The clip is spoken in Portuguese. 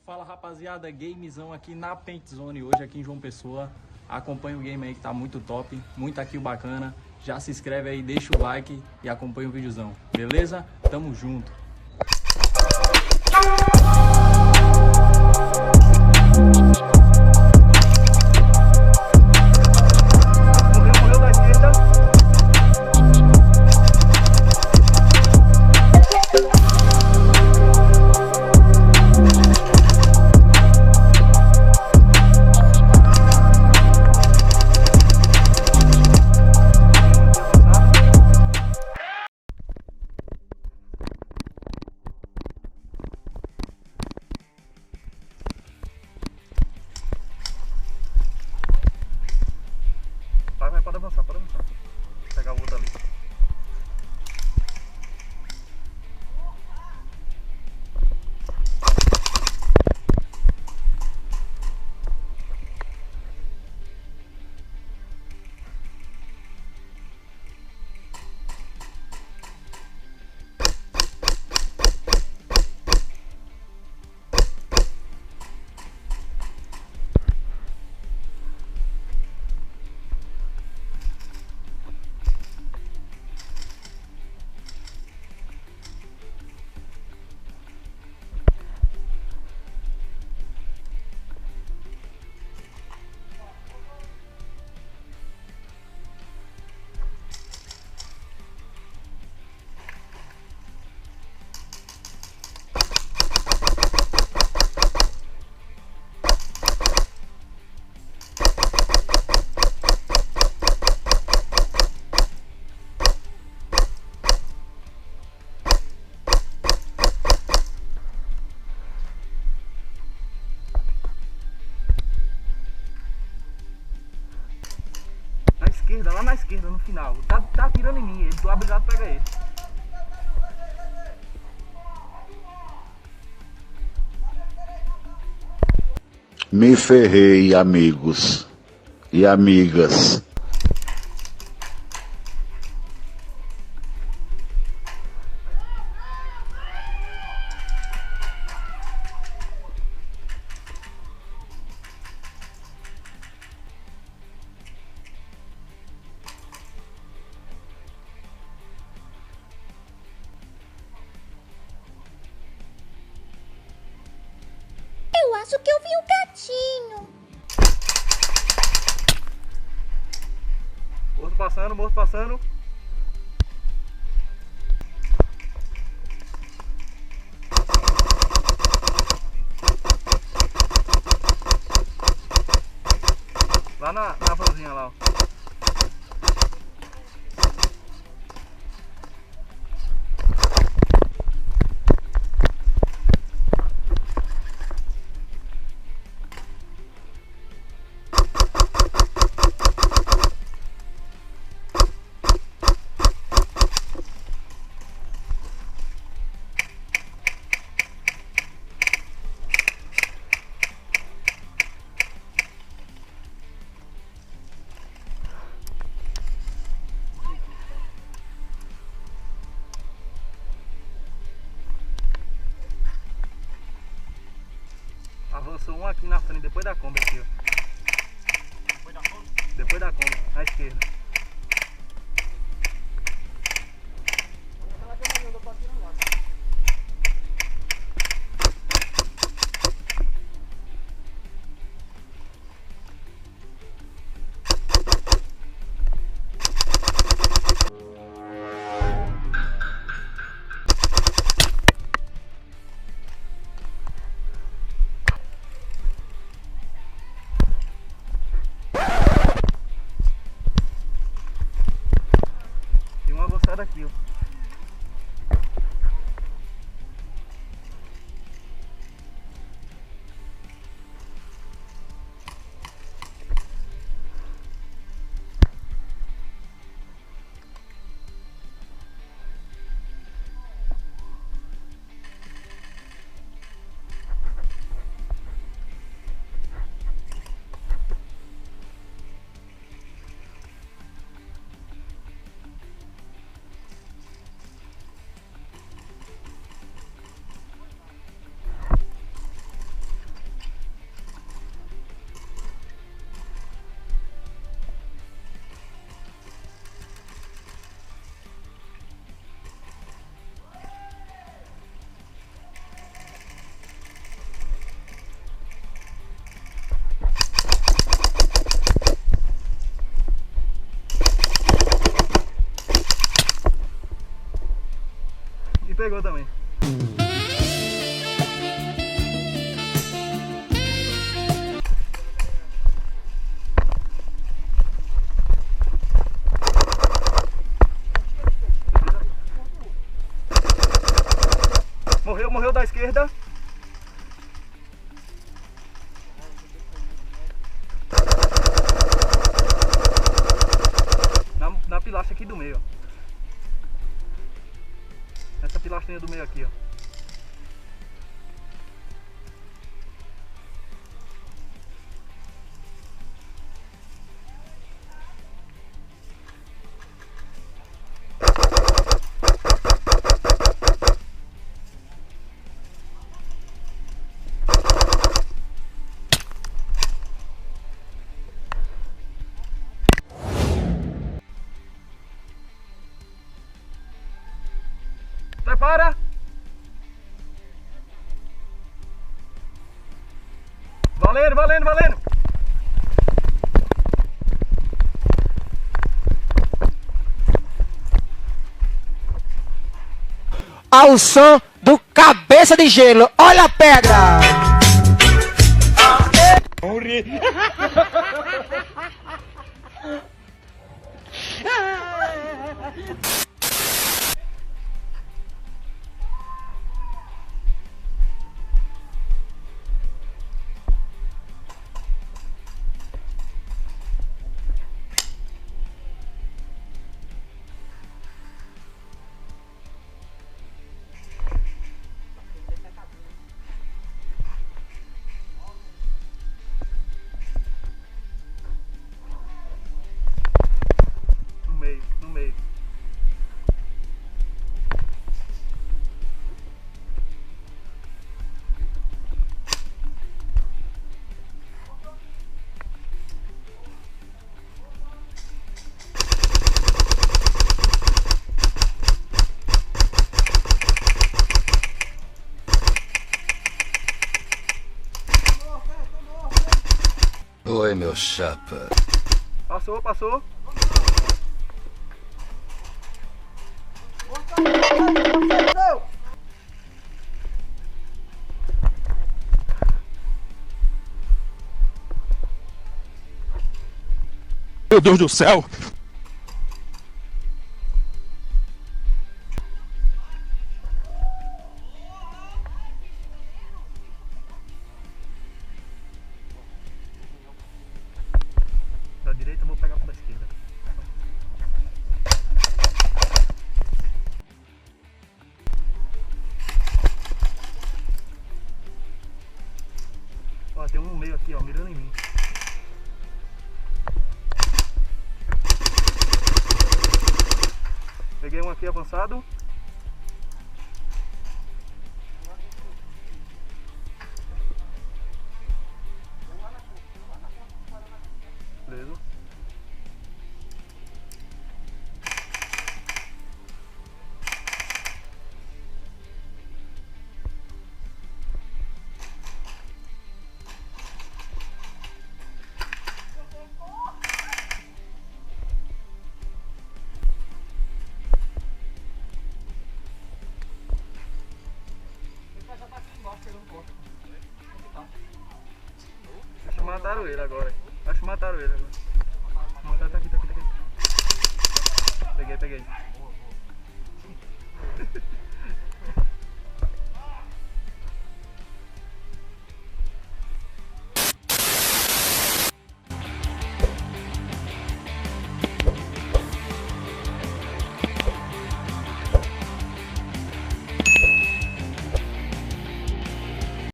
Fala rapaziada, gamezão aqui na Paint Zone hoje aqui em João Pessoa. Acompanha o game aí que tá muito top, muita kill bacana. Já se inscreve aí, deixa o like e acompanha o videozão, beleza? Tamo junto! Vai, pode avançar, pode avançar. Vou pegar o outro ali. Lá na esquerda, no final. Tá atirando em mim, ele tô obrigado a pegar ele. Me ferrei, amigos e amigas. Eu acho que eu vi um gatinho. Morto passando, morto passando. Lá na vanzinha lá, ó. Avançou um aqui na frente, depois da Kombi aqui, ó. Depois da Kombi? Depois da Kombi, à esquerda. morreu também. Morreu da esquerda. Na pilastra aqui do meio, ó. Essa pilastrinha do meio aqui, ó. Prepara! Valendo, valendo, valendo! Ao som do Cabeça de Gelo, olha a pedra! No meio. Oi, meu chapa. Passou, passou. Meu Deus do céu! Da direita eu vou pegar pra esquerda. Ó, tem um no meio aqui, ó, mirando em mim. Peguei um aqui avançado. Beleza. Acho que mataram ele agora. Acho que mataram ele agora. Tá aqui. Peguei.